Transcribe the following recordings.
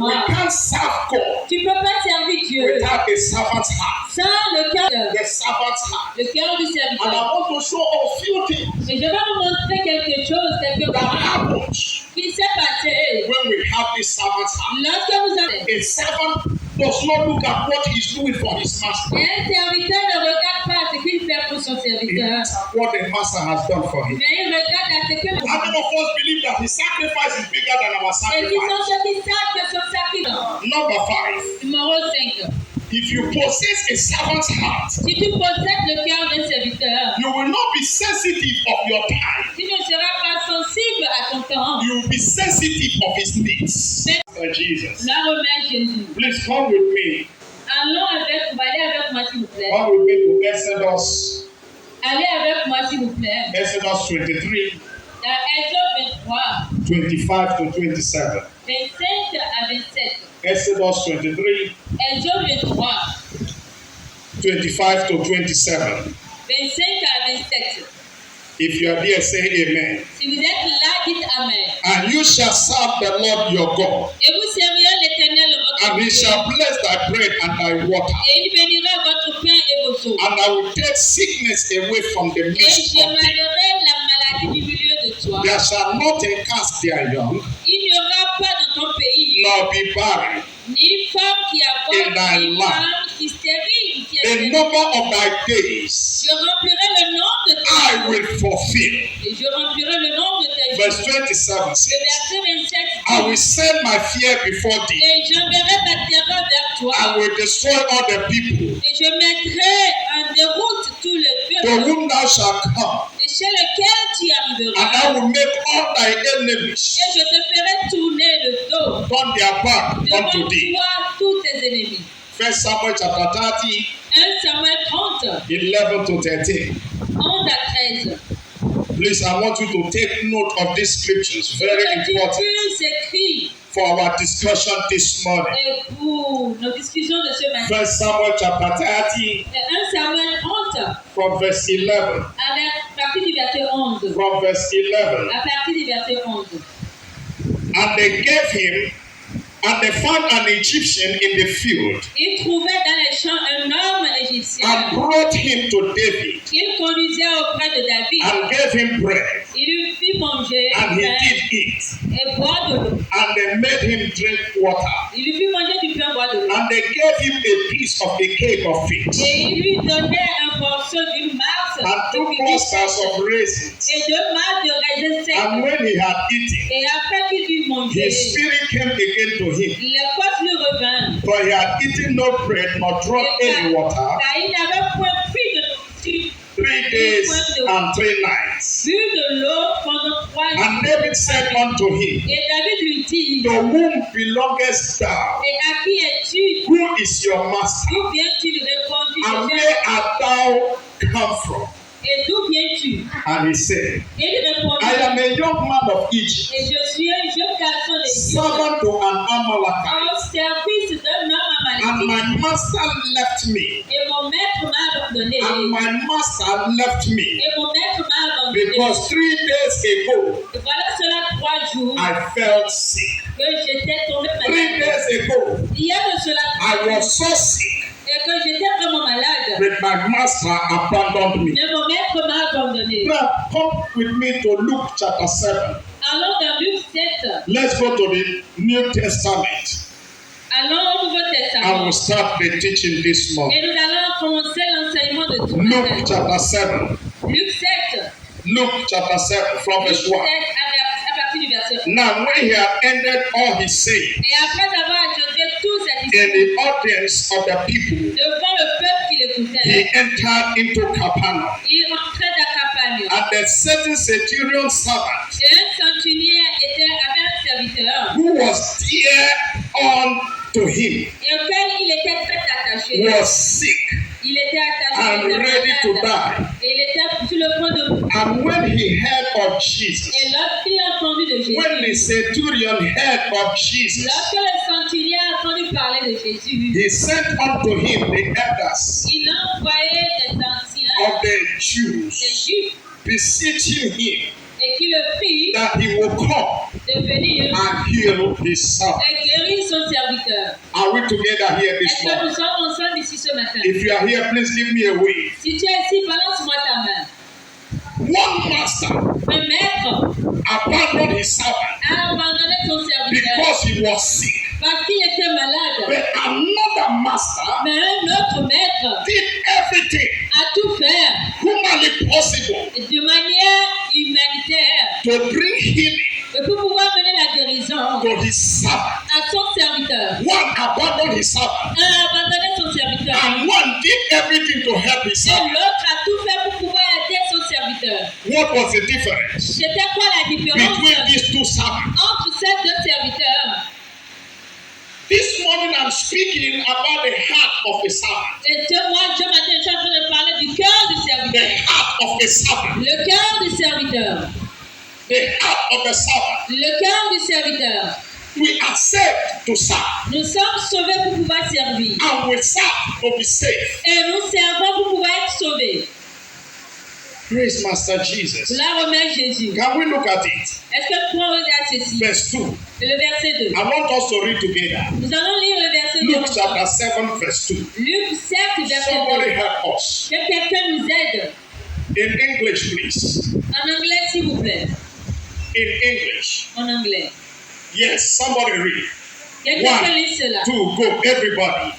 moi. We can't serve God Tu ne peux pas servir Dieu without a servant's heart. sans le cœur The du servant's heart. And I serviteur. want to show a few things Et je vais vous montrer quelque chose, quelque that part happens qui s'est passé when we have this servant's heart. lorsque vous avez. A servant does not look at what he's doing for his master. Et un serviteur ne regarde pas ce qu'il fait pour son He serviteur, looks at what the master has done for him. mais il regarde à ce que le How many of us believe that his sacrifice is bigger than our Et qui sont sacrifice? ceux qui savent que son sacrifice. Number 5. Numéro 5. If you possess a servant's heart, Si tu possèdes le cœur d'un serviteur, you will not be sensitive of your time. tu ne seras pas sensible à ton temps. You will be sensitive of his needs. Jesus. La remets Jésus. Please come with me. Allez avec moi s'il vous plaît. Come with me to Exodus. Allez avec moi s'il vous plaît. Exodus 23, Dans Exode 23, 25 to 27. 25 à 27. Exodus 23, Exode 23, 25 to 27. 25 à 27. If you are there, say amen. Si vous êtes là, dites Amen. And you shall serve the Lord your God, Et vous servirez l'Éternel votre and he Dieu. shall bless thy bread and thy water. Et il bénira votre pain et vos eaux. And I will take sickness away from the Et midst of thee. j'émanerai la maladie du milieu de toi. There shall not cast their young, Il n'y aura pas dans ton pays nor be barren. ni femme qui In avorte, thy ni land. femme qui stérile, qui est The stérile. number of thy days Je remplirai le nombre de tes I jours. will fulfill. Et je remplirai le nombre de tes Verse jours. 27 Le says, verset 27 I will dit, send my fear before thee. et j'enverrai ma terreur vers I toi. will destroy all the people Et je mettrai en déroute tout le to peuple whom thou shalt come, et chez lequel tu and I arriveras. will make all thy enemies Et je te ferai tourner le dos turn their back devant unto thee. toi, tous tes ennemis. 1 Samuel chapter 30, 1 Samuel 30, 11 to 13. 11 à 13. Please, I want you to take note of these scriptures. Very important L'écriture s'écrit for our discussion this morning. et pour nos discussions de ce matin. 1 Samuel chapter 30, Et 1 Samuel 30, from verse 11. à partir du verset 11. From verse 11. À partir du verset 11. And they gave him, and they found an Egyptian in the field, Il trouvait dans les champs un homme égyptien. and brought him to David, Il conduisait auprès de David. and gave him bread, Il lui fit manger and he pain did eat. et boire de l'eau. And they made him drink water, Il lui fit manger du pain, boire de l'eau. and they gave him a piece of the cake of figs, Et il lui donnait un morceau d'une masse and de 2 figues clusters sèches of raisins. et 2 masses de raisins secs. And when he had eaten, Et après qu'il eut mangé, his spirit came again to him, les forces lui revinrent. for he had eaten no bread nor drunk any water Car il n'avait point pris de nourriture, 3 days and 3 nights. bu de l'eau pendant 3 jours. And David said unto him, Et David lui dit, to whom belongest thou? et à qui es-tu? Who is your master? D'où viens-tu? Il répondit, And je where viens. art thou come from? Et d'où viens-tu? And he said, Et il répondit, I am a young man of Egypt, et je suis un jeune garçon d'Égypte, servant to an Amalekite, au service d'un homme and amalétique. my master left me, Et mon maître m'a abandonné. and my master left me, Et mon maître m'a abandonné. because 3 days ago Et voilà cela 3 jours I felt sick. que j'étais tombé 3 malade. days ago Il y a de cela 3 I jours was so sick et que j'étais vraiment malade. that my master abandoned me. Mais mon maître m'a abandonné. Now come with me to Luke chapter 7. Allons dans Luc 7. Let's go to the New Testament. Allons au Nouveau I Testament. will start the teaching this morning. Et nous allons commencer l'enseignement de tout Luke matin. chapter 7. Luc 7. Luke chapter 7 from Luc verse 7 1. à partir du verset 1. Now when he had ended all his saying Et après avoir achevé tout in cet discours the audience of the people, devant le peuple qui l'écoutait, he entered into Capernaum. il entrait à Capernaum. And a certain centurion servant Et un centenier avait un serviteur who was dear unto him et auquel il était très attaché. was sick Il était attaché and il était ready to malade. die. Et il était sur le point de mourir. And when he heard of Jesus, Et lorsqu'il a entendu de Jésus, when the centurion heard of Jesus, lorsque le centenier a entendu parler de Jésus, he sent unto him the elders il a envoyé des anciens, of the des Jews, Juifs, beseeching him et qui le prient that he will come de venir and heal his servant. et guérir son serviteur. Are we together here this Est-ce que nous morning? sommes ensemble ici ce matin? If you are here, please give me a wave. Si tu es ici, balance-moi ta main. One master Un maître abandoned his servant a abandonné son serviteur because he was sick. parce qu'il était malade. But another master Mais un autre maître did everything a tout fait humanly possible de manière humanitaire to bring healing pour pouvoir mener la guérison to his servant. à son serviteur. One abandoned his servant, Un a abandonné son serviteur and one did everything to help his et servant. l'autre a tout fait pour pouvoir aider son serviteur. What was the difference C'était quoi la différence between these two servants? entre ces deux serviteurs? This morning I'm speaking about the heart of a servant. Et moi, ce matin, je suis en train de parler du cœur du The serviteur. heart of a servant. Le cœur du serviteur. The heart of a servant. Le cœur du serviteur. We are saved to serve, Nous sommes sauvés pour pouvoir servir. and we serve to be saved. Et nous servons pour pouvoir être sauvés. Praise Master Jesus. Cela remet Jésus. Can we look at it? Est-ce que nous pouvons regarder ceci? Verse 2. Le verset 2. I want us to read together. Nous allons lire le verset 2. Luke chapter 7, verse 2. Luc 7, verset Somebody 2. help us. Que quelqu'un nous aide. In English, please. En anglais, s'il vous plaît. In English. En anglais. Yes, somebody read. Que quelqu'un lit cela. 1, 2, go, everybody.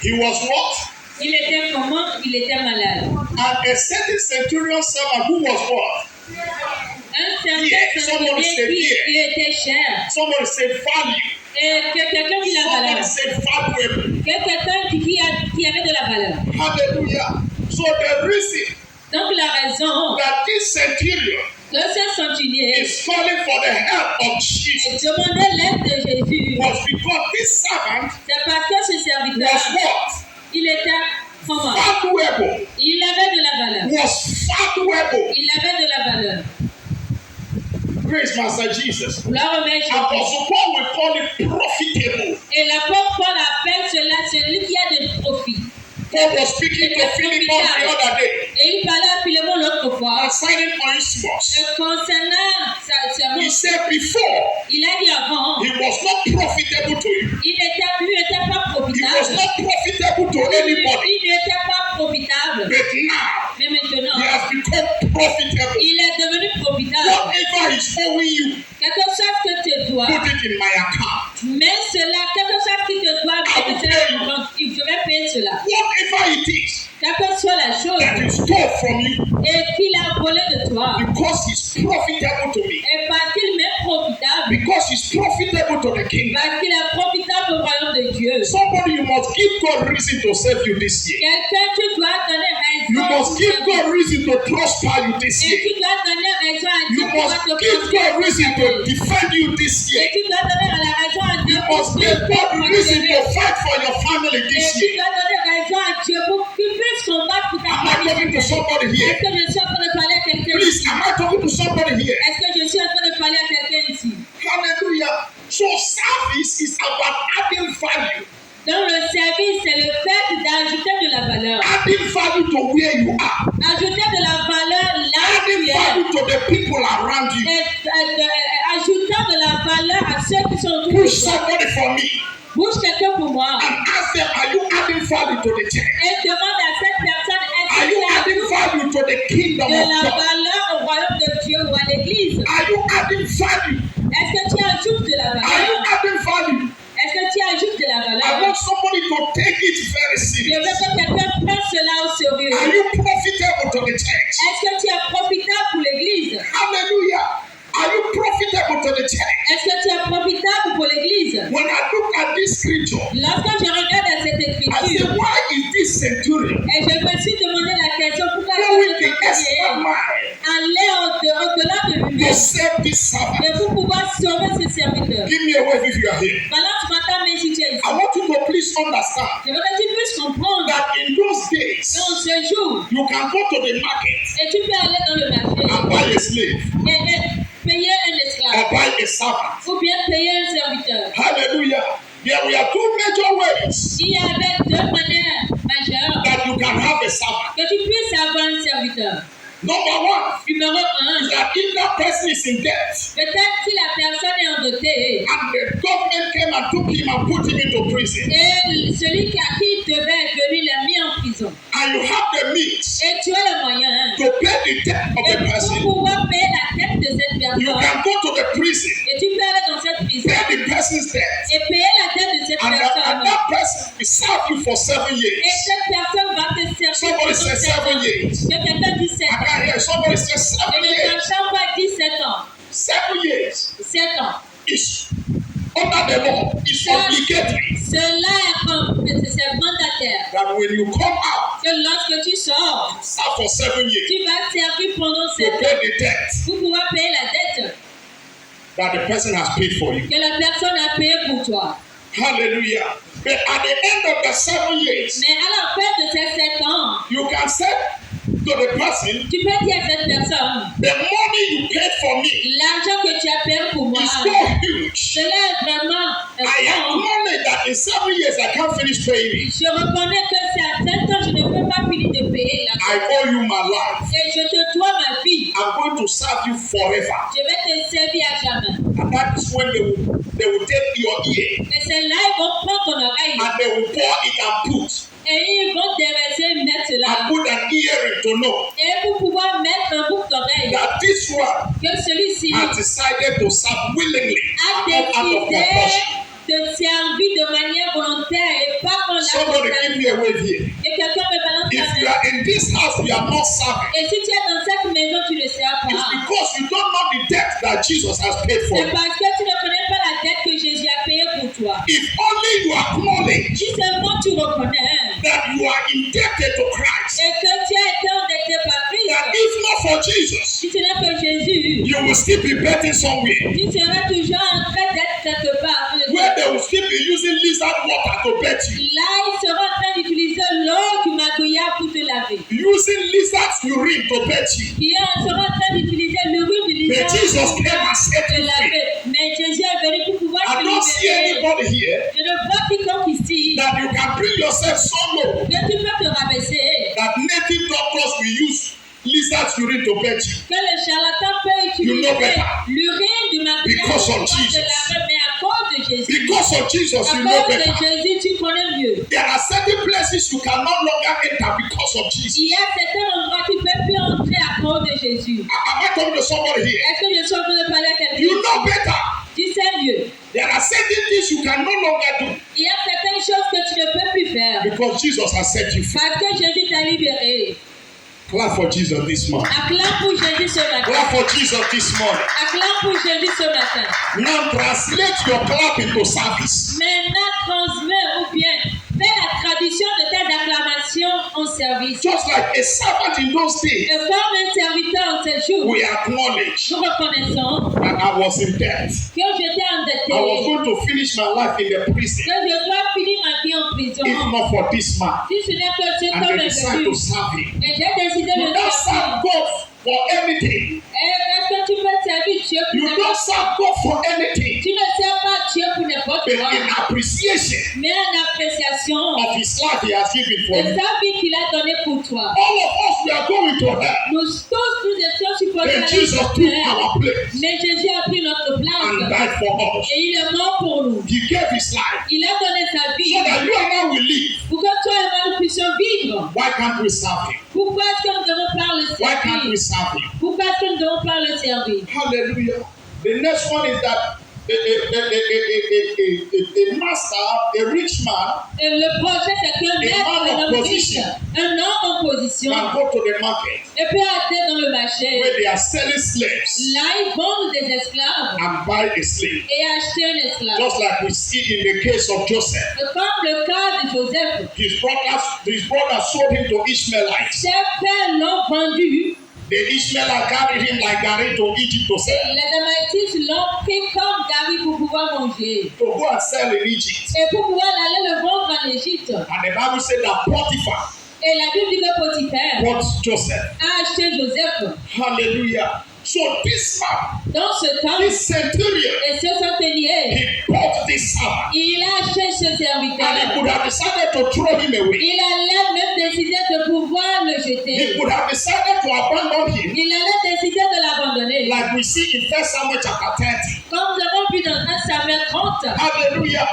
He was what? Il était comment? Il était malade. And a certain centurion servant who was what? Un certain Yeah, somebody centurion said qui yeah. il était cher. Somebody said value. Et que quelqu'un qui la Somebody valeur. said valuable. Que quelqu'un qui avait de la valeur. Hallelujah. So the reason Donc la raison that this centurion que ce centurier is calling for the help of Jesus demandait l'aide de Jésus, was because this servant c'est parce que ce serviteur, was what? il était comment? Valuable. Il avait de la valeur. Was valuable. Il avait de la valeur. Praise Master Jesus. Gloire au Maître Jésus. Apostle Paul will call it profitable. Et l'apôtre Paul appelle cela celui qui a de profit. Paul was speaking to Philemon the other day Et il parlait à Philémon l'autre fois. concerning Onesimus. Concernant sa He mort, said before il a dit avant, he was not profitable to you. lui n'était pas He was profitable. not profitable to anybody. Il n'était pas profitable. But now Mais he maintenant, has become profitable. il est devenu profitable. Whatever is owing you, Quelque chose que tu dois, put it in my account. mais cela, quelque chose qui te doit, mais que je vais payer cela. Whatever it is Quelle que soit la chose, that is stole from you, et qu'il a volé de toi, because he's profitable to me, et parce qu'il m'est profitable, because he's profitable to the kingdom. parce qu'il est profitable au royaume de Dieu. Somebody, you must give God reason to save you this year. Quelqu'un, tu dois donner You raison. must give God reason to prosper you this Et year. tu dois donner raison à Dieu You pour must te give God reason to protéger. defend you this Et year. tu dois donner la raison à Dieu You pour must te give God reason protéger. to fight for your family Et this tu year. dois donner raison à Dieu pour qu'il puisse combattre pour ta Am I talking to famille. somebody Est-ce here? que je suis en train de parler à quelqu'un Please, ici? am I talking to somebody here? Est-ce que je suis en train de parler à quelqu'un ici? Hallelujah. So service is about adding value. Donc le service, c'est le fait d'ajouter de la valeur. Adding value to where you are. Ajouter de la valeur là où Adding tu es. value to the people around you. Ajoutant de la valeur à ceux qui sont autour de Push toi. somebody for me Bouge quelqu'un pour moi. and ask them, are you adding value to the church? Et demande à cette personne, est-ce Are que you tu adding ajoutes value to the kingdom de of la God? valeur au royaume de Dieu ou à l'église? Are you adding value? Est-ce que tu ajoutes de la Are you valeur? adding value? Est-ce que tu ajoutes de la I valeur? want somebody to take it very Je serious. veux que quelqu'un prenne cela au sérieux. Are you profitable to the church? Est-ce que tu es profitable pour l'église? Hallelujah. Are you profitable to the church? Est-ce que tu es profitable pour l'église? When I look at this scripture, Lorsque je regarde à cette I say, écriture, why is this centurion et je me suis demandé la question, pourquoi going ce the extra centurier mile allait au-delà de to lui-même save this servant? et pour pouvoir sauver ses serviteurs? Give me a wave if you are here. Balance ta main si tu es ici. I want you to please understand Je veux que tu puisses comprendre that in those days, dans ce jour, you can go to the market et tu peux aller dans le marché and buy a slave et payer un or esclave buy a servant. ou bien payer un serviteur. Hallelujah. There were two major ways Il y avait deux manières majeures that you you can have a servant. Que tu puisses avoir un serviteur. Number one, Numéro 1. that if that person is in debt, Peut-être si la personne est endettée and the government came and took him and put him into prison, et celui à qui il devait être venu l'a mis en prison. and you have the means Et tu as le moyen to pay the debt of et the person, pour pouvoir payer la dette de cette you personne. can go to the prison, Et tu peux aller dans cette prison pay the person's debt, et payer la dette de cette and personne. that person will serve you for 7 Et years. cette personne va te servir Somebody pendant said 7 ans. 7 years. Que quelqu'un dit 7 I ans. can hear somebody say Et 7 ne years. t'entends pas dire 7 ans. 7 years 7 ans. is under the law, is obligatory. Cela est comme c'est mandataire. That when you come out, Que lorsque tu sors, serve for 7 years tu vas servir pendant to 7 ans pay the debt pour pouvoir payer la dette that the person has paid for you. que la personne a payée pour toi. Hallelujah. But at the end of the 7 years, Mais à la fin de ces 7 ans, you can say to the person, tu peux dire à cette personne, the money you paid for me l'argent que tu as payé pour moi, is so huge. cela est vraiment I grand. acknowledge that in 7 years I can't finish paying it. Je reconnais que c'est à 7 ans, je ne peux pas finir de payer la I dette. owe you my life. Et je te dois ma vie. I'm going to serve you forever. Je vais te servir à jamais. And that is when they will take your ear Et c'est là ils vont prendre ton oreille and they will pour it and put et ils vont déverser, mettre cela. and put an earring to know Et pour pouvoir mettre un boucle d'oreille, that this one que celui-ci has decided to serve willingly a and not out of décidé compulsion. de servir de manière volontaire et pas dans la Somebody give me a wave here. Et quelqu'un me balance la If you main. are in this house, you are not serving. Et si tu es dans cette maison, tu ne sais It's pas. because you don't know the debt that Jesus has paid for C'est you. parce que tu ne connais pas la dette que Jésus a payée pour toi. If only you acknowledge Si seulement tu reconnais that you are indebted to Christ, et que tu as été endetté par that Christ, if not for Jesus, si ce n'est que Jésus, you will still be betting somewhere tu seras toujours en train d'être quelque part. where they will still be using lizard water to bet you, Là, il sera en train d'utiliser l'eau du magouillard pour te laver. using lizard's urine to bet you. Il sera en train d'utiliser l'urine de But l'israël Jesus pour came and set te you free. laver. Mais Jésus est venu pour pouvoir I te don't see libérer. anybody here Je ne vois quiconque ici that you can bring yourself so low que tu peux te rabaisser, that native doctors will use lizard's urine to bet you. que le charlatan peut You utiliser know better. l'urine du magouillard Because pour of pouvoir te Jesus. laver. Mais à cause de Jésus, Because of Jesus, à you know cause de better. Jésus, tu connais mieux. There are certain places you can no longer enter because of Jesus. Il y a certains endroits qui ne peuvent plus entrer à cause de Jésus. Am I talking to somebody here? Est-ce que je suis en train de parler à quelqu'un? You know better. Tu sais mieux. There are certain things you can no longer do Il y a certaines choses que tu ne peux plus faire because Jesus has set you free. parce que Jésus t'a libéré. Clap for Jesus this morning. Acclame pour Jésus ce matin. Clap for Jesus this morning. Acclame pour Jésus ce matin. Now translate your clap into service. Maintenant, transmets ou bien fais la traduction de tes acclamations en service. Just like a servant in those days, Et comme un serviteur en ce jour, we acknowledge nous reconnaissons that I was in debt. que j'étais endetté, I was going to finish my life in the prison que je dois finir ma vie en prison. if not for this man. Si ce n'est que cet And homme I est decided venu to serve him. et j'ai décidé You de don't servir. serve God for anything. Et est-ce que tu peux servir Dieu pour You don't n'importe serve God for anything. Tu ne sers pas Dieu pour n'importe But quoi, in appreciation mais en appréciation of his life he has given for de you. sa vie qu'il a donnée pour toi. All of us, we are going to hell. Nous tous, nous étions supposés Then aller Jesus sur took terre. our place Mais Jésus a pris notre and place died for us. et il est mort pour nous. He gave his life Il a donné sa vie so that you and I will live. pour que toi et moi nous puissions vivre. Why can't we serve him? Pourquoi est-ce que nous devons pas le Why can't we servir? serve him? Pourquoi est-ce que nous devons pas le servir? Hallelujah. The next one is that a master, a rich man, Et le projet, c'est qu'un maître, man un of homme riche, position. un homme en position, can go to the market et puis aller dans le marché. where they are selling slaves Là, ils vendent des esclaves and buy a slave. et acheter un esclave. Just like we see in the case of Joseph. C'est comme le cas de Joseph. His brothers sold him to Ishmaelites. Ses pères l'ont vendu. The Ishmaelites carried him like Gary to Egypt to sell. Les Amalécites l'ont pris comme Gary pour pouvoir manger. To go and sell in Egypt. Et pour pouvoir aller le vendre en Égypte. And the Bible said that Potiphar Et la Bible dit que Potiphar bought Joseph. a acheté Joseph. Hallelujah. So this man, Dans ce temps, this centurion, et ce centenier, he bought this servant. il a acheté ce And he serviteur. could have decided to throw him away. Il allait même décider de pouvoir le He jeter. could have decided to abandon him, Il allait décider de l'abandonner. like we see in 1 Samuel chapter 30. Comme nous avons vu dans 1 Samuel 30, Hallelujah.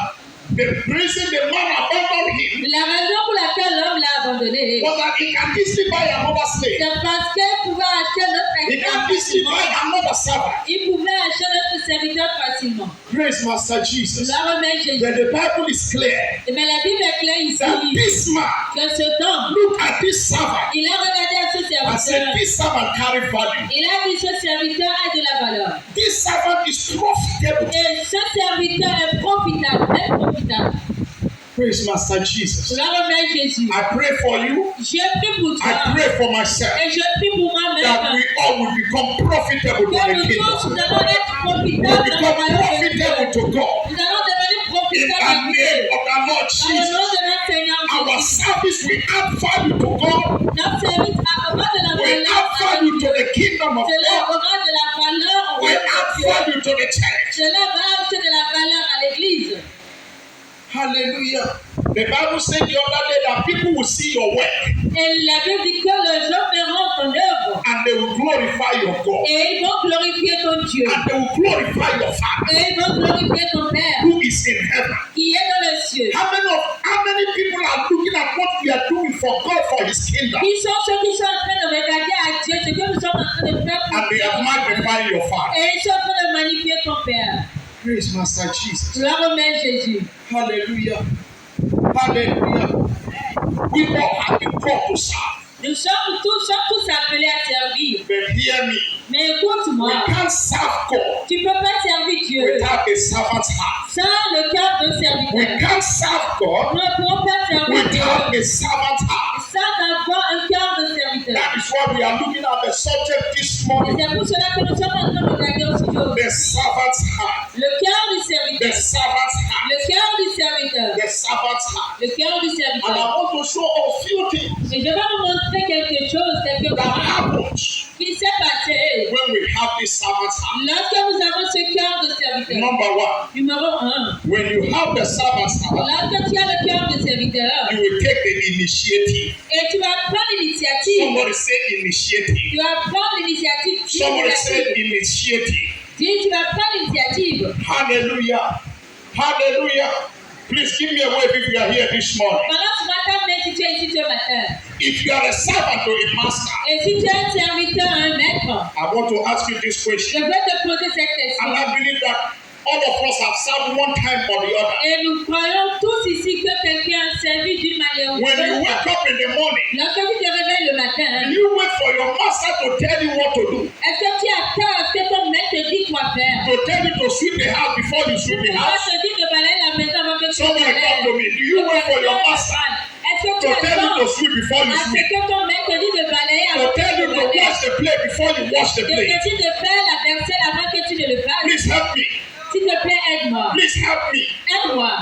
The reason the man abandoned him la raison pour laquelle l'homme l'a abandonné, was that he can easily buy another slave. c'est parce qu'il pouvait acheter notre He can easily esclave buy facilement. another servant. Il pouvait acheter notre serviteur facilement. Praise Master Jesus. Gloire au Maître Jésus. But the Bible is clear Mais la Bible est claire ici that this man que cet homme, look at this servant il a regardé à ce and said, serviteur. this servant carry value. Il a dit ce serviteur a de la valeur. This servant is profitable. Et ce serviteur est profitable, très profitable. Praise Master Jesus. Gloire au Maître Jésus. I pray for you. Je prie pour toi. I pray for myself Et je prie pour that moi-même. we all will become profitable to Que the nous tous, kingdom. nous allons être We'll profitables dans become le royaume de Dieu. profitable to God. Nous allons devenir In profitables the à Dieu. name of the Lord Dans le nom Jesus. de notre Seigneur Our Jésus. service will add value to God. Notre service aura de la Will valeur add à value Dieu. to the kingdom of Cela God. aura de la valeur au Will royaume add de Dieu. value to the church. Cela va ajouter de la valeur à l'église. Hallelujah. The Bible said the other day that people will see your work Et la Bible dit que les gens verront ton œuvre and they will glorify your God. et ils vont glorifier ton Dieu. And they will glorify your Father Et ils vont glorifier ton Père who is in heaven. qui est dans les cieux. How many people are looking at what we are doing for God for His kingdom? Qui sont ceux qui sont en train de regarder à Dieu ce que nous sommes en train de faire pour And they are magnifying your Father. et ils sont en train de magnifier ton Père. Praise Master Jesus. Gloire au Maître Jésus. Hallelujah. Hallelujah. We all have been called to serve. Nous sommes tous appelés à servir. But hear me. Mais écoute-moi, We can't serve God tu ne peux pas servir Dieu without a servant's heart. sans le cœur d'un We serviteur. can't serve God Nous ne pouvons pas servir without Dieu a servant's heart. sans avoir un cœur de serviteur. That is why we are looking at the subject this Et morning. c'est pour cela que nous sommes en train de regarder aujourd'hui. The servant's heart. Le cœur du The serviteur. servant's heart. Le cœur du serviteur. The servant's heart. Le cœur du And I serviteur. want to show a few things Et je vais vous montrer quelque chose, quelque that part happens qui s'est passé when we have this servant's heart. lorsque nous avons ce cœur de serviteur. Number one, Numéro 1. when you have the servant's heart, Lorsque tu as le cœur de serviteur you will take the initiative. et tu vas prendre l'initiative. Somebody say initiative. Tu vas prendre l'initiative. Somebody say initiative. Dis, tu vas prendre l'initiative. Hallelujah. Hallelujah. Please give me a wave if you are here this morning. Pendant ce matin, mais si tu es ici ce matin, If you are a servant to a master, et si tu es un serviteur, un maître, I want to ask you this je question. vais te poser cette question. And I believe that all of us have served one time or the other. Et nous croyons tous ici que quelqu'un a servi d'une manière ou When you d'une wake autre. up in the morning, Lorsque tu te réveilles le do matin, you wait for your master to tell you what to do? est-ce que tu attends à ce que ton maître te dise quoi faire? To tell you to sweep the house before you sweep the On va house? te dire de balayer la maison avant que tu Somebody talk to me. Do you wait for your master Est-ce que to tu tell you to attends sweep before you à ce sweep? que ton maître te dit de balayer To avant que tell tu you ne to balayes? wash the plate before you wash the De te plate? dire de faire la vaisselle avant que tu ne le fasses? Please help me. S'il te plaît, aide-moi. Please help me. Aide-moi.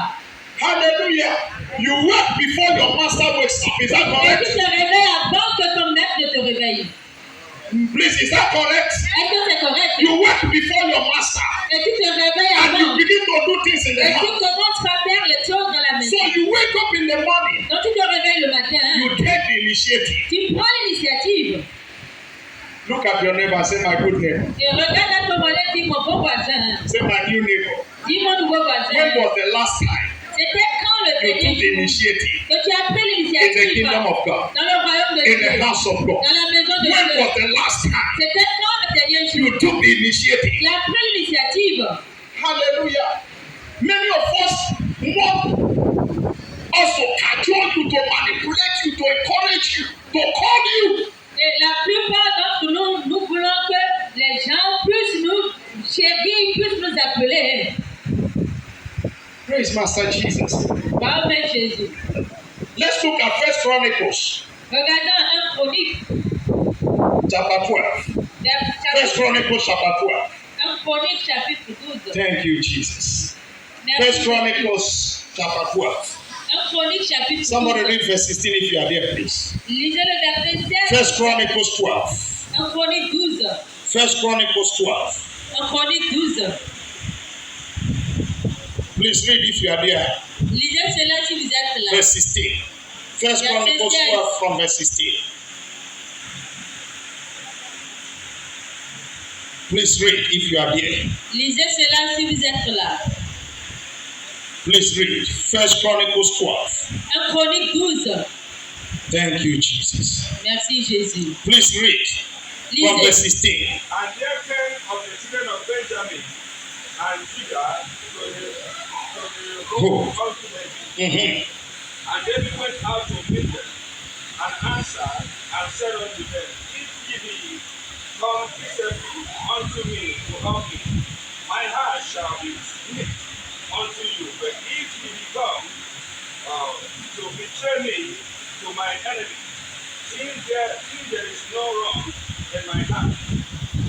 Hallelujah. You work before your master wakes up. Is that Et tu correct? te réveilles avant que ton maître ne te réveille. Please, is that correct? Est-ce que c'est correct? You work before your master Et tu te réveilles and you avant. begin to do things in the Et tu house. commences par faire les choses dans la So maison. you wake up in the morning, Quand tu te réveilles le matin, you take the initiative. tu prends l'initiative. Look at your neighbor, say my good neighbor. Et regarde à ton voisin, dis mon bon voisin. Say my new neighbor. Dis mon nouveau When voisin. was the last time C'était quand le you took the dernier jour initiative que tu as pris in the l'initiative kingdom of God, dans le royaume de in Dieu, the house of God? dans la maison de When Dieu? was the last time C'était quand le dernier jour you took the initiative? tu as pris l'initiative? Hallelujah. Many of us want us to cajole you, to manipulate you, to encourage you, to call you. Et la plupart d'entre nous, nous voulons que les gens puissent nous chérir, puissent nous appeler. Praise Master Jesus. Par Maître Jésus. Let's look at First Chronicles Regardons un chronique. chapter 12. First Chronicles chapter 12. Un chronique chapitre 12. Thank you, Jesus. Merci. First Chronicles chapter 12. Un Chroniques chapitre Somebody 12. read verse 16 if you are there, please. Lisez le verset 16. First Chronicles 12. 1 Chronique 12. First Chronicles 12. 1 Chronique 12. Please read if you are there. Lisez cela si vous êtes là. Verse 16. First Chronicles 12 from verse 16. Please read if you are there. Lisez cela si vous êtes là. Please read. First Chronicles 12. 1 Chronique 12. Thank you, Jesus. Merci Jésus. Please read from verse Lisez. 16. And there came of the children of Benjamin and Judah to the road unto David. And David went out to meet them, and answered and said unto them, If ye be come peaceably unto me to help me, my heart shall be smit unto you. But if ye be come to betray me to my enemy, seeing there is no wrong in my heart,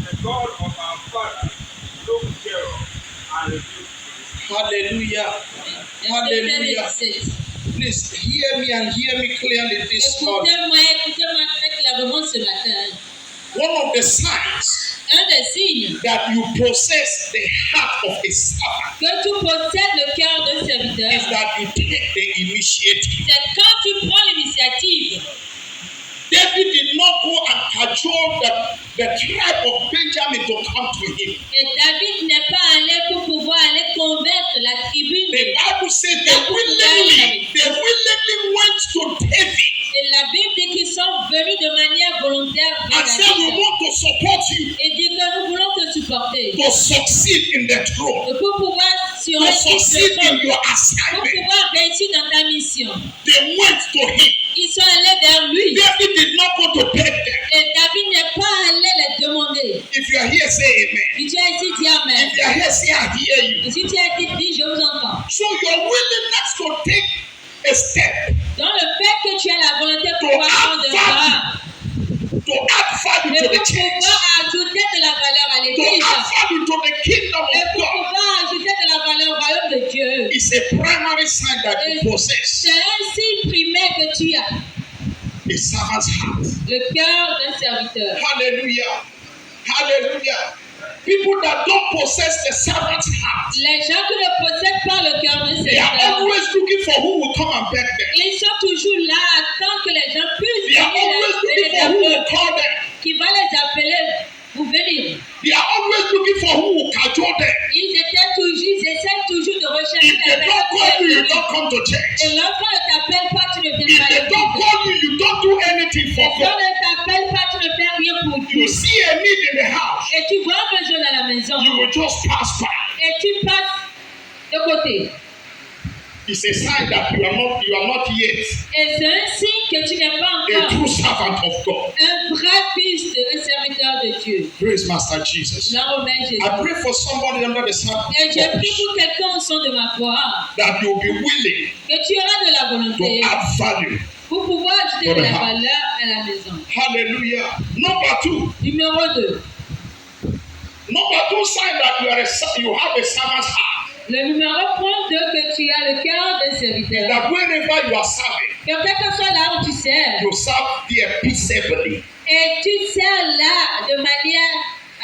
the God of our father look thereof and rebuke you. Hallelujah. Hallelujah. Please hear me and hear me clearly this morning. Écoutez-moi très clairement ce matin. One of the signs Un des signes that you possess the heart of a servant que tu possèdes le cœur d'un is serviteur, that you take the initiative. c'est quand tu prends l'initiative. David did not go and cajole the tribe of Benjamin to come to him. Et David n'est pas allé pour pouvoir aller convaincre la tribu. The Bible says they willingly went to David Et la Bible dit qu'ils sont venus de manière volontaire vers and said, We David. want to support you Et dit que nous voulons te supporter. to succeed in the throne, Et pour pouvoir sur to un succeed in your pour assignment. pouvoir réussir dans ta mission. They went to him. Ils sont allés vers lui. David did not go to beg them. Et David n'est pas allé les demander. If you are here, say amen. Si tu es ici, dis Amen. If you are here, say I hear you. Et si tu es ici, dis je vous entends. So your willingness to take a step, Dans le fait que tu as la volonté de To pouvoir add prendre un pas, to add value et to pour the church, pouvoir ajouter de la valeur à to l'église, add value to the kingdom et of pour God, pouvoir ajouter de la valeur au royaume de Dieu, is a primary sign that you possess c'est un signe primaire que tu as, a servant's heart. le cœur d'un serviteur. Hallelujah. Hallelujah. People that don't possess the servant's heart, Les gens qui ne possèdent pas le cœur d'un they are serviteur, always looking for who will come and beg them. ils sont toujours là à attendre que les gens puissent They are always looking for who will venir, call them. qui va les appeler pour venir. They are always looking for who will cajole them. Ils essaient toujours de rechercher If they don't call you, you don't come to church. Et lorsqu'on ne t'appelle pas, tu ne viens If pas à they don't l'église. call you, you don't do anything Et for si on God. ne t'appelle pas, tu ne fais rien pour Dieu. You see a need in the house, Et tu vois un besoin dans la maison. you will just pass by. Et tu passes de côté. It's a sign that you are not yet Et c'est un signe que tu n'es pas a encore true servant of God. un vrai fils, un serviteur de Dieu. Praise Master Jesus. Là, Romain Jésus. I pray for somebody under the sound of Et je prie voice pour quelqu'un au son de ma voix that you'll be willing que tu auras de la to volonté add value. pour pouvoir ajouter de la valeur à la maison. Hallelujah. Number 2. Numéro 2. Number 2 sign that you have a servant's heart. Le numéro 2 que tu as le cœur d'un serviteur. That wherever you are serving, Que quel que soit là où tu sers, you serve there peaceably. et tu sers là de manière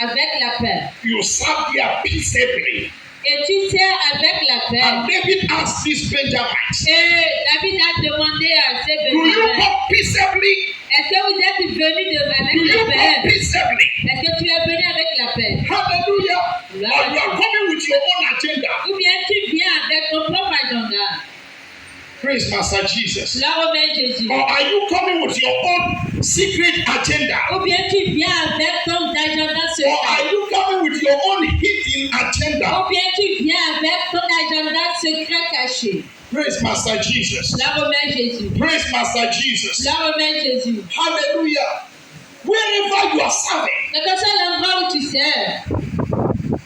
avec la paix. You serve there peaceably. Et tu sers avec la paix. And David asked these Benjamites, Et David a demandé à ces do you Benjamins, come peaceably? est-ce que vous êtes venus Do avec you la come paix? peaceably? Est-ce que tu es venu avec la paix? Hallelujah. Or you are coming with your own agenda. Ou bien tu viens avec ton propre agenda? Praise Master Jesus. Là, Romain Jésus. Or are you coming with your own secret agenda? Ou bien tu viens avec ton agenda Or are secret? you coming with your own hidden agenda? Ou bien tu viens avec ton agenda secret caché? Praise Master Jesus. Là, Romain Jésus. Praise Master Jesus. Là, Romain Jésus. Hallelujah. Wherever you are serving, Quel que soit l'endroit où tu sers,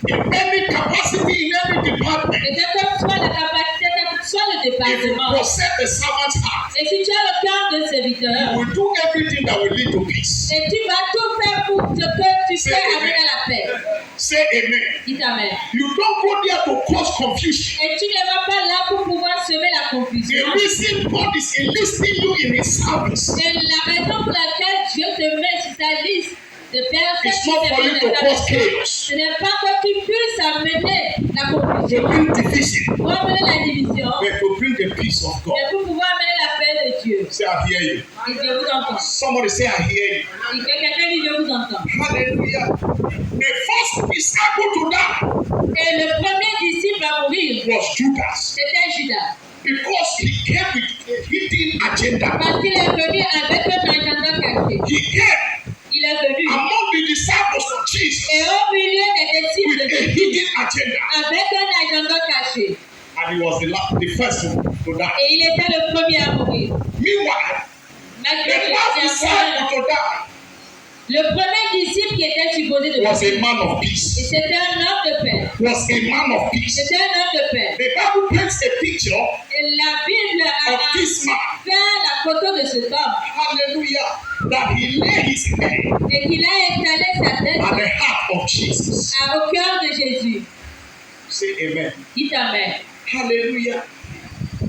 in any capacity, in any department, et quelle que soit la capacité, quel que soit le if you département, possess the servant's heart, et si tu as le cœur d'un you serviteur, will do everything that will lead to peace. et tu vas tout faire pour que tu Say fais amen. amener à la paix. Say amen. Dis Amen. You don't go there to cause confusion. Et tu ne vas pas là pour pouvoir semer la confusion. l'établissement. reason God is enlisting you in His service Et la raison pour laquelle Dieu te met sur sa liste de personnes is not for you to cause chaos, ce n'est pas que tu puisses amener la to confusion, bring division, pour amener la division, but to bring the peace of God. mais pour pouvoir amener la paix de Dieu. Say, I hear you. Et Dieu vous entend. Somebody say, I hear you. Et que quelqu'un dit Dieu vous entend. Hallelujah. The first disciple to die Et le premier disciple à mourir, was Judas c'était Judas. because he came with a hidden agenda. Parce qu'il est venu avec un agenda caché. He came Il est venu. among the disciples of Jesus Et au milieu des disciples with de a Jésus, hidden agenda. avec un agenda caché. And he was the first to die. Et il était le premier à mourir. Meanwhile, Malgré the que last c'était disciple un to die le premier disciple qui était supposé de was a mourir. man of Et peace. c'était un homme de paix. Was a man of peace. C'était un homme de paix. The Bible paints a picture Et la Bible a of this man. fait la photo de cet homme. Hallelujah. That he lay his head Et qu'il a étalé sa tête at the heart of Jesus. au cœur de Jésus. Say amen. Dites Amen. Hallelujah.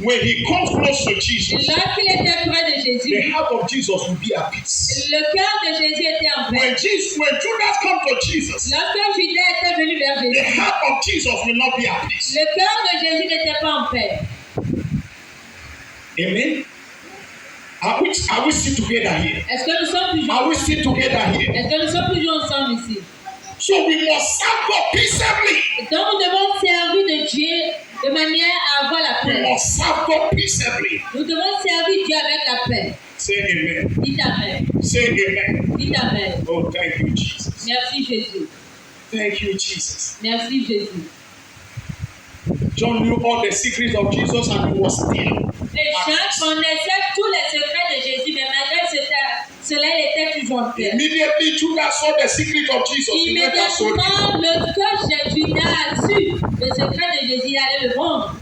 When he comes close to Et Jesus, lorsqu'il était près de the Jésus, heart of Jesus will be at peace. le cœur de Jésus était en paix. When Judas comes to Jesus, Lorsque Judas était venu vers the Jésus, heart of Jesus will not be at peace. le cœur de Jésus n'était pas en paix. Amen. Are we still together here? Est-ce que nous sommes toujours Are we still together here? Est-ce que nous sommes toujours ensemble ici? So we must serve God peaceably. Donc nous devons servir de Dieu de manière à avoir la We paix. must serve God peaceably. Nous devons servir Dieu avec la paix. Say amen. Dites Amen. Say amen. Dites Amen. Oh, thank you, Jesus. Merci Jésus. Thank you, Jesus. Merci Jésus. John knew all the secrets of Jesus and he was still. Et Jean connaissait tous les secrets de Jésus, mais malgré cela, il était toujours en paix. Immediately, Judas saw the secret of Jesus. He went and sold it. Immédiatement, lorsque Judas a su le secret de Jésus, il allait le vendre.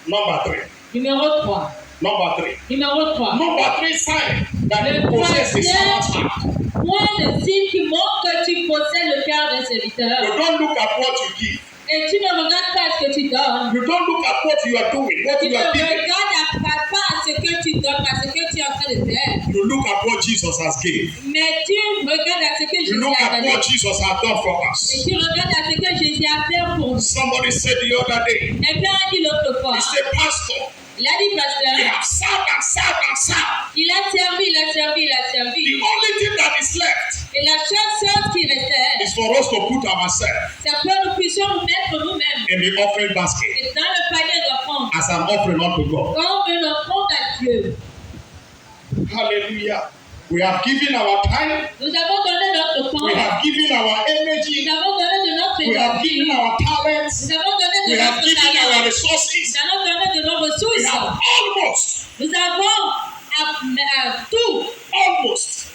Number 3. Numéro 3. Number 3. Numéro 3. Number 3 sign that you possess a servant's heart. Point de signe qui montre que tu possèdes le cœur d'un serviteur. You don't look at what you give. Et tu ne regardes pas ce que tu donnes. You don't look at what you are doing, what Tu you ne are giving. regardes pas à ce que tu donnes, à ce que tu es en train de faire. You look at what Jesus has given. Mais tu regardes à ce que You Jésus look a at donné. what Jesus has done for Et us. tu regardes à ce que Jésus a fait pour nous. Somebody said the other day, Quelqu'un a dit l'autre fois. he said, Pastor, Il a dit, we pasteur, have served and served and served. il a servi, il a servi, il a The servi. only thing that is left Et la seule chose qui restait, is for us to put ourselves c'est que nous puissions nous mettre nous-mêmes in the offering basket et dans le panier d'offrande. as an offering unto God. Comme une offrande à Dieu. Hallelujah. We have given our time, Nous avons donné notre temps. we have given our Nous energy, avons donné de notre we have énergie. given our talents, Nous avons donné we de have notre given our talent. resources, Nous avons donné de nos we ressources. have almost, Nous avons tout, presque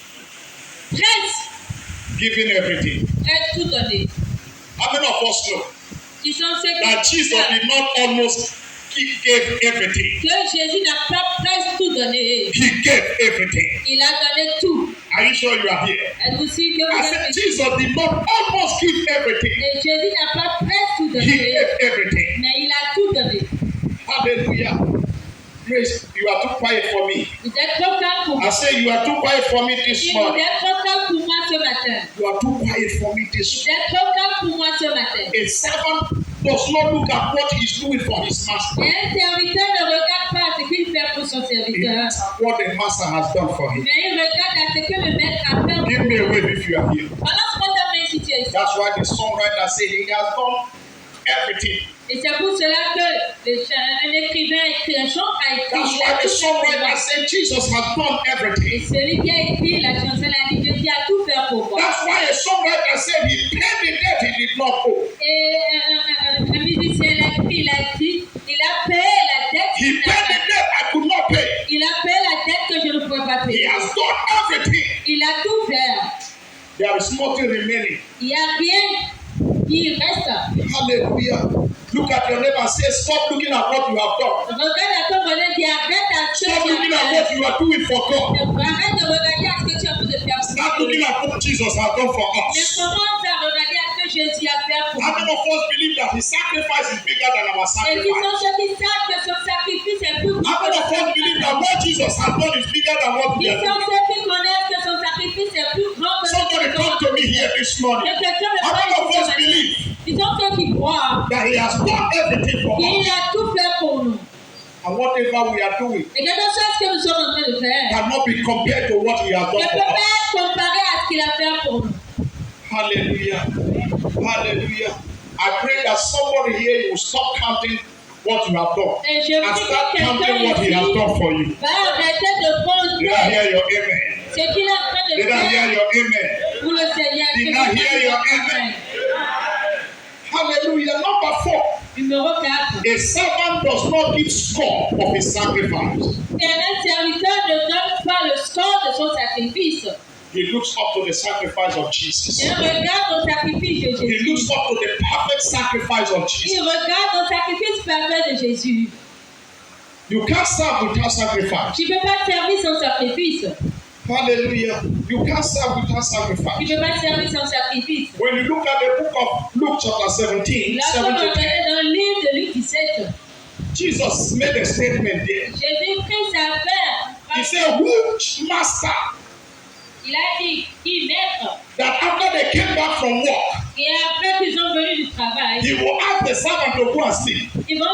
given everything. tout donné. How many of us know Qui sont ceux qui that Jesus did not almost gave everything? que Jésus n'a pas presque tout donné. He gave everything. Il a donné tout. Are you sure you are here? Êtes-vous sûr que I vous said êtes Jesus did not almost give everything. Et Jésus n'a pas presque tout He donné, gave everything. mais il a tout donné. Hallelujah. Grace, you are too quiet for me. Vous êtes trop calme pour I moi. say you are too quiet for me this Vous morning. êtes trop calme pour moi ce matin. You are too quiet for me this Vous êtes trop calme pour moi ce matin. A servant does not look at what he's doing for his master. Et un serviteur ne regarde pas ce qu'il fait pour son He serviteur, looks at what the master has done for him. mais il regarde à ce que le maître a fait Give pour me lui. a wave if you are here. Balance-moi ta main si tu es ici. That's why the songwriter said he has done everything. Et c'est pour cela que un écrivain écrit un chant a écrit. That's why the songwriter said Jesus has done Et everything. celui qui a écrit la chanson a dit Jésus a tout fait pour moi. That's why a songwriter said he paid the debt he did not owe. Et un musicien l'a écrit, il a dit il a payé la dette. He qu'il n'a paid pas- the debt I could not pay. Il a payé la dette que je ne pouvais pas He payer. has done everything. Il a tout fait. There is nothing remaining. Il n'y a rien qui reste. Hallelujah. Look at your neighbor and say, stop looking at what you have done. Regarde à ton voisin, dis arrête à ce que Stop tu looking at as what fait. you are doing for God. Arrête de regarder à ce que tu as fait de faire. Start looking at what Jesus has done for Mais us. commence à regarder à ce que Jésus a fait pour How nous. many of us believe that his sacrifice is bigger than our Et qui sont sacrifice? ceux qui savent que son sacrifice est plus grand How que many of notre us believe that sacrifice? what Jesus has done is bigger than what we Qui are sont doing? ceux qui connaissent que son sacrifice est plus grand que Somebody notre come to me here this morning. Que quelqu'un me How many of us parle believe Ils sont ceux qui croient that he has done everything for qu'il us? a tout fait pour nous. And whatever we are doing Et quelque chose que nous sommes en train de faire cannot be compared to what he has ne done peut for pas us. être comparé à ce qu'il a fait pour nous. Hallelujah. Hallelujah. I pray that somebody here will stop counting what you have done Et je and prie start que quelqu'un counting what he has ici done for you. va arrêter de Did I compter hear your amen? ce qu'il est en train de Did I hear faire your amen? pour le Seigneur. Did I hear your amen? Hallelujah. Number 4. Numéro 4. A servant does not keep score of his sacrifice. Et un serviteur ne donne pas le score de son sacrifice. He looks up to the sacrifice of Jesus. Il regarde au sacrifice de He Jésus. looks up to the perfect sacrifice of Jesus. Il regarde au sacrifice parfait de Jésus. You can't serve without sacrifice. Tu ne peux pas servir sans sacrifice. Hallelujah. You can't serve without Tu sacrifice. ne peux pas servir sans sacrifice. When you look at the book of Luke chapter 17, Là, quand on 7 to 10, regardait dans le livre de Luc 17, Jesus made a statement there. Jésus prit sa He paire. said, which master Il a dit, qui maître? that after they came back from work, Et après qu'ils sont venus du travail, he will ask the servant to go and sleep il va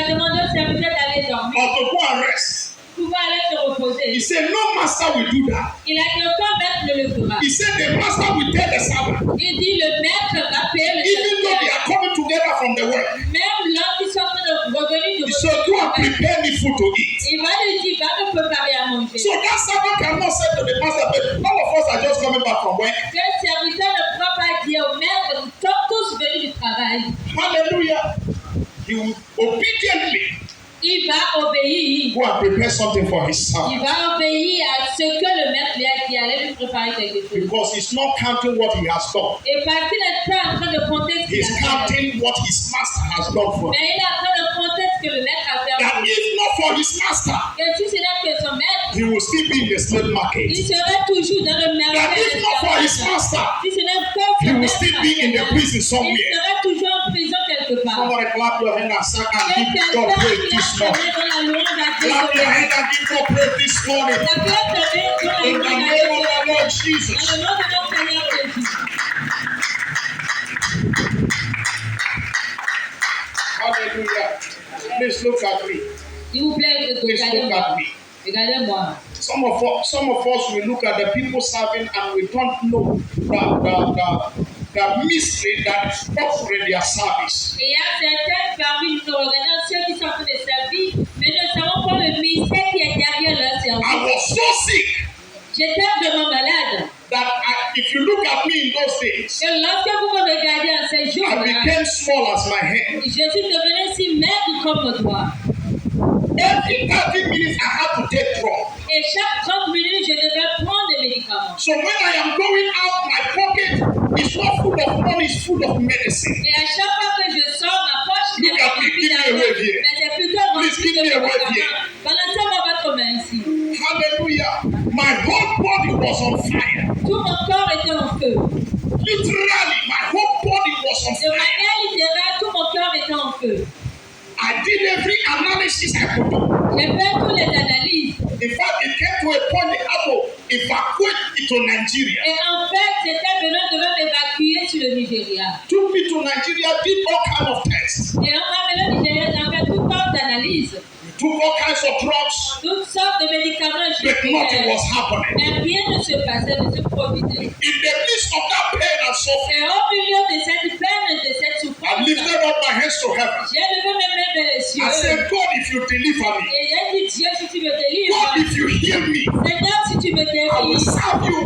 demander au serviteur d'aller dormir, or to go and rest. pouvoir aller se He reposer. said, no master will do that. Il a dit, aucun maître ne le fera. He said, the master will tell the servant, Il dit, le maître va payer le even though they serviteur. are coming together from the work, Même lorsqu'ils sont en train de revenir du he said, go and prepare me food to eat. il va lui dire, va me préparer à manger. So that servant cannot say to the master, but all of us are just coming back from work. Que le serviteur ne pourra pas dire au maître, nous sommes tous venus du travail. Hallelujah. He will obediently Il va obéir. go and prepare something for his Il servant. va obéir à ce que le maître lui a dit, allait lui préparer quelque chose. Because he's not counting what he has done. Et parce qu'il n'est pas en train de compter ce qu'il He's a fait. counting what his master has done for him. Mais il est en train de compter ce que le maître a fait. That if not for his master, Et si ce n'est que son maître, he will still be in the slave market. il serait toujours dans le That merveilleux. if not for his master, Si ce n'est que he son will maître, still be in the prison il somewhere. serait toujours en prison quelque part. Somebody clap your hand and say, and Que give God quelqu'un praise qui this a morning. donné dans la louange à Dieu. Clap your hand and give God praise this morning. La paix de Dieu dans la In the louange à name of our Lord Dieu. Jesus. Dans le nom de notre Seigneur Jésus. Hallelujah. Please look at me. S'il vous plaît, Please look regardez-moi. at me. Regardez-moi. Some of us will look at the people serving and we don't know the mystery that is offering their service. Et il y a certains parmi nous regardant ceux qui sont en train de servir, mais ne savons pas le mystère qui est derrière leur I service. was so sick J'étais vraiment malade. that if you look at me in those days, Et lorsque vous me regardez en ces I jours-là, became small as my hand. je suis devenue si maigre comme le doigt. Every 30 minutes I had to take drug. Et chaque 30 minutes, je devais prendre des médicaments. So when I am going out, my pocket is not full of money, it's full of medicine. Et à chaque fois que je sors, ma poche n'est Look pas at me, remplie give me a d'argent, wave here. mais c'est plutôt Please rempli give me de a wave médicaments. here. Balancez-moi votre main ici. Hallelujah. My whole body was on fire. Tout mon corps était en feu. Literally, my whole body was on De fire. manière littérale, tout mon corps était en feu. I did every analysis I could do. J'ai fait toutes les analyses. In fact, it came to a point they had to evacuate it to Nigeria. Et en fait, c'était venant de m'évacuer sur le Nigeria. Took me to Nigeria, did all kinds of tests. Et on m'a amené au Nigeria, j'ai fait toutes sortes d'analyses. Took all kinds of drugs, Toutes sortes de médicaments. j'ai but nothing fait. was happening. Mais rien ne se passait, ne se produisait. In the midst of that pain and suffering, Et au milieu de cette peine et de cette I souffrance, lifted up my hands to heaven. j'ai levé mes mains vers les cieux. I said, God, if you deliver me, Et j'ai dit, Dieu, si tu me God, délivres, if you heal me, Seigneur, si tu me I will délivres, serve you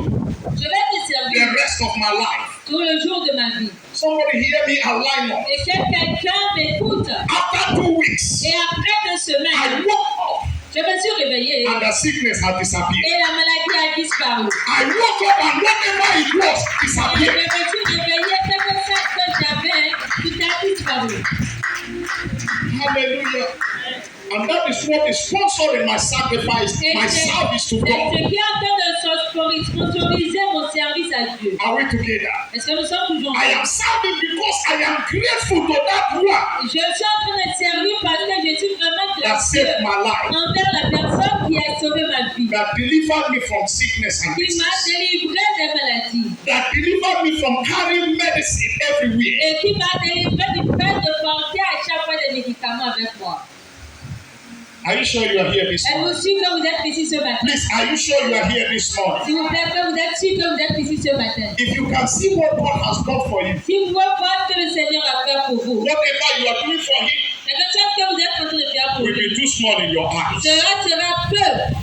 je vais te the servir rest of my life. tout le jour de ma vie. Somebody hear me and line up. Et que quelqu'un m'écoute. After 2 weeks, Et après 2 I semaines, woke je me suis réveillée up and the sickness had et disappeared. la maladie a disparu. I woke up and whatever it was Et je disappeared. me suis réveillée, quelque chose que j'avais, tout a disparu. Hallelujah. And that is is what is sponsoring my sacrifice, my service to C'est God. ce qui est en train de sponsoriser mon service à Dieu. Are we together? Est-ce que nous sommes toujours I am serving because I am grateful to that one Je suis en train de servir parce que je suis vraiment that saved my life, envers la personne qui a sauvé ma vie, that delivered me from sickness and qui m'a disease, délivré des maladies that delivered me from carrying medicine everywhere. et qui m'a délivré du fait de porter à chaque fois des médicaments avec moi. Are you sure you are here this morning? Êtes-vous sûr que vous êtes ici ce matin? Please, are you sure you are here this morning? S'il vous plaît, est-ce que vous êtes sûr que vous êtes ici ce matin? If you can see what God has done for you, Si vous voyez voir ce que le Seigneur a fait pour vous, whatever you are doing for Him quelque chose que vous êtes en train de faire pour will lui, be too small in your eyes. sera peu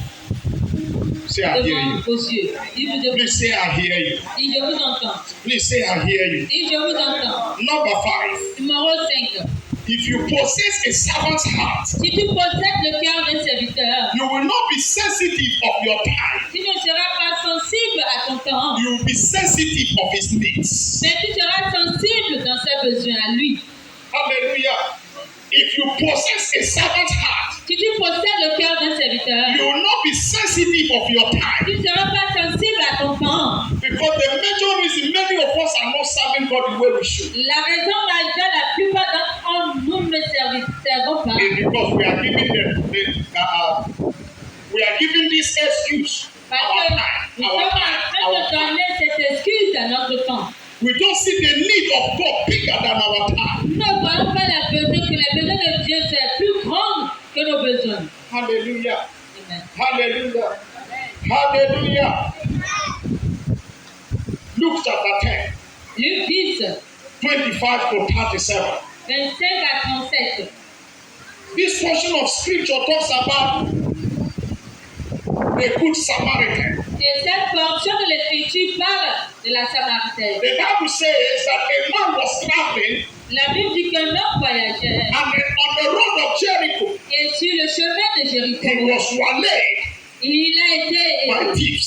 Say, I hear devant you. vos yeux. Dis, Please say, I hear you. je vous entends. Please say, I hear you. Dis, je vous entends. Number 5. Numéro 5. If you possess a servant's heart, Si tu possèdes le cœur d'un serviteur, you will not be sensitive of your time. tu ne seras pas sensible à ton temps, You will be sensitive of his needs. mais tu seras sensible dans ses besoins à lui. Hallelujah. If you possess a servant's heart, Si tu possèdes le cœur d'un serviteur, you will not be sensitive of your time. tu ne seras pas sensible à ton temps. Because the major reason many of us are not serving God the way we should La raison majeure, la plupart d'entre nous ne servons pas, is because we are giving this excuse. parce Our que time, nous our sommes en time, train our de time. donner cette excuse à notre temps. We don't see the need of God bigger than our time. Nous ne voyons pas que les besoins de Dieu sont plus grands que nos besoins. Hallelujah. Amen. Hallelujah. Hallelujah. Luke chapter 10, Luc 10, 25 to 37. 25 à 37. This portion of scripture talks about a good Samaritan. Et cette portion de l'Écriture parle de la Samaritaine. The Bible says that a man was traveling La Bible dit qu'un homme voyageait and on the road of Jericho, et sur le chemin de he Jéricho, was waylaid il a by été thieves.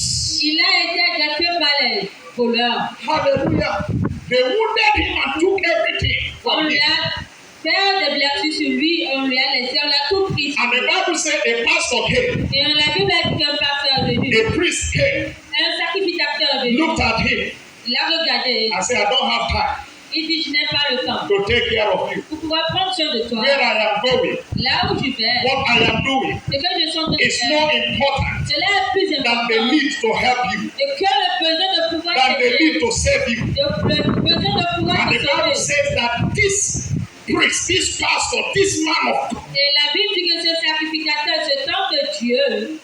attaqué par les voleurs. Hallelujah. They wounded him and took everything On from him. l'a fait des blessures sur lui, on lui a laissé, on l'a tout pris. And the Bible said a pastor came, Et la Bible a dit qu'un pasteur est venu, a priest came, un sacrificateur est venu. looked at him Il a regardé, and said, I don't have time il dit je n'ai pas le temps to take care of you. pour pouvoir prendre soin de toi. Where I am going, Là où je vais, what I am doing ce que je suis en train de is faire, more important cela est plus than the important need to help you, et que le besoin de pouvoir than the t'aider, need to save you. le besoin de pouvoir And te the Bible sauver. says that this priest, this pastor, this man of God Et la Bible dit que ce sacrificateur, ce temps de Dieu,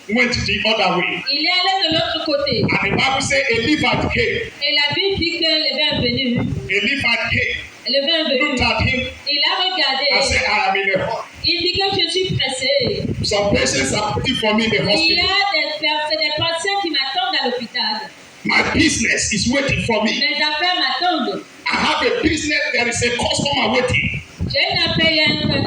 went the other way. il est allé de l'autre côté. And the Bible says a Levite came. Et la Bible dit que le vin est venu. A Levite came, Le vin est looked venu. at him Il a regardé. and said, I am in a hurry. Il dit que je suis pressé. Some patients are waiting for me in the Il y hospital. a des patients qui m'attendent à l'hôpital. My business is waiting for me. Mes affaires m'attendent. I have a business, there is a customer waiting. J'ai une affaire.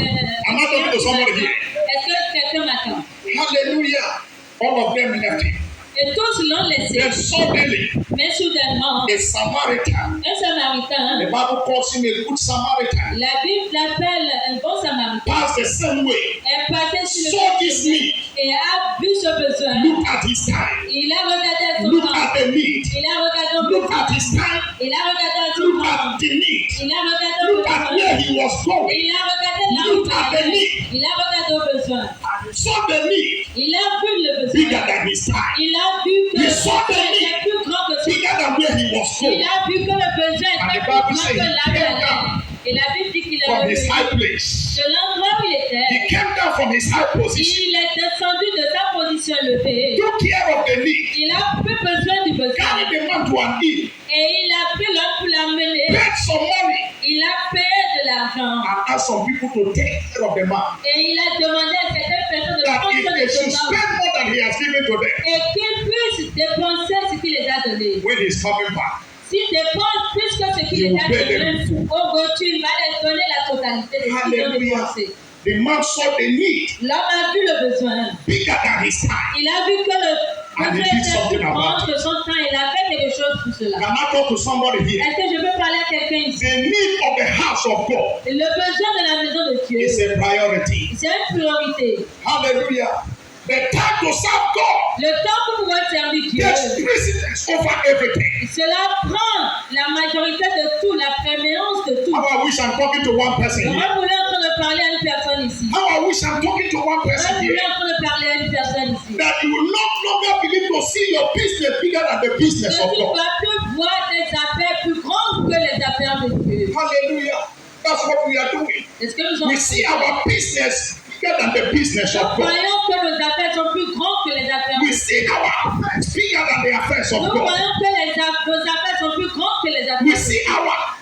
I'm not talking to somebody here. Est-ce que quelqu'un m'attend? Hallelujah. All of them left him. Et tous l'ont laissé. Then suddenly, Mais soudainement, a Samaritan, un the Samaritain, Bible calls him a good Samaritan, la Bible l'appelle un bon Samaritain, passed the same way, est passé sur saw le this need, et a vu ce besoin. looked at his time, Il a regardé son looked temps. at the need, Il a regardé son looked at besoin. his time, Il a regardé son looked temps. at the need, Il a regardé au looked at besoin. where he was going, Il a regardé là où Look at the il need. allait. Il a regardé au besoin. saw the need Il a vu le bigger besoin. than his time, Il a vu que He le saw the besoin need. était plus grand que son bigger than where he was Il going. a vu que le besoin And the était plus Bible grand says que he là où came il allait. down Et la Bible dit qu'il est from his revenu high place. de l'endroit où il He était. came down from his high position, Il est descendu de sa position élevée. took care of the need, Il a pris besoin du besoin. carried the man to an inn, Et il a pris l'homme pour l'amener. paid some money, Il a payé de l'argent. and asked some people to take care of the man. Et il a demandé à certaines personnes de That prendre if soin they de should ce homme. spend more than he has given to them Et qu'ils puissent dépenser ce qu'il les a donné. when he's coming back. S'ils dépensent plus que ce qu'il You les a pay donné, them full. au retour, il va les donner la totalité de ce qu'ils ont Hallelujah. dépensé. The man saw the need L'homme a vu le besoin. bigger than his time. Il a vu que le and he did something about it. Que son temps, il a fait quelque chose pour cela. Can I talk to somebody here? Est-ce que je peux parler à quelqu'un ici? The need of the house of God Le besoin de la maison de Dieu, is a priority. c'est une priorité. Hallelujah. The time to serve God Le temps pour pouvoir servir Dieu, takes precedence over everything. cela prend la majorité de tout, la préméance de tout. How I wish I'm talking to one person Moi, here. je voulais en train de parler à une personne ici. How I wish I'm talking to one Moi, person je voulais here. en train de parler à une personne ici. That you will not longer believe to see your business bigger than the business Que of tu ne God. vas plus voir tes affaires plus grandes que les affaires de Dieu. Hallelujah. That's what we are doing. Est-ce que nous We see our business bigger than the business Nous of God. croyons que nos affaires sont plus grandes que les affaires We de see our affairs bigger than the affairs Dieu. of Nous God. croyons que nos affaires sont plus grandes que les affaires We de see Dieu.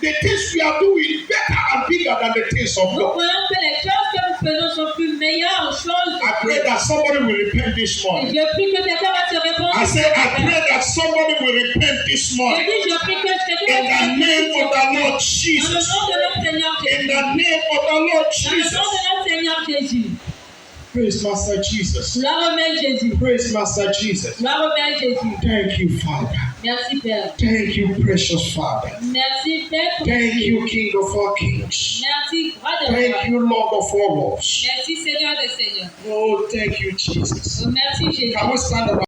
the things we are doing better and bigger than the things of Nous God. croyons que les choses que nous faisons sont plus meilleures choses I de pray Dieu. that somebody will repent this Et morning. je prie que quelqu'un va se répondre. I say, I pray that somebody will repent this Je morning. dis, je prie que quelqu'un In va the se name of the Lord Dans le Jesus. nom de notre Seigneur In Jésus. the name of the Lord Dans le nom Jesus. de notre Seigneur Jésus. Praise Master Jesus. Gloire au Maître Jésus. Praise Master Jesus. Gloire au Maître Jésus. Thank you, Father. Merci Père. Thank you, precious Father. Merci Père. Thank you, King of all kings. Merci Roi de Thank Roi. you, Lord of all lords. Merci Seigneur des Seigneurs. Oh, thank you, Jesus. Oh, merci Jésus. Can we stand up?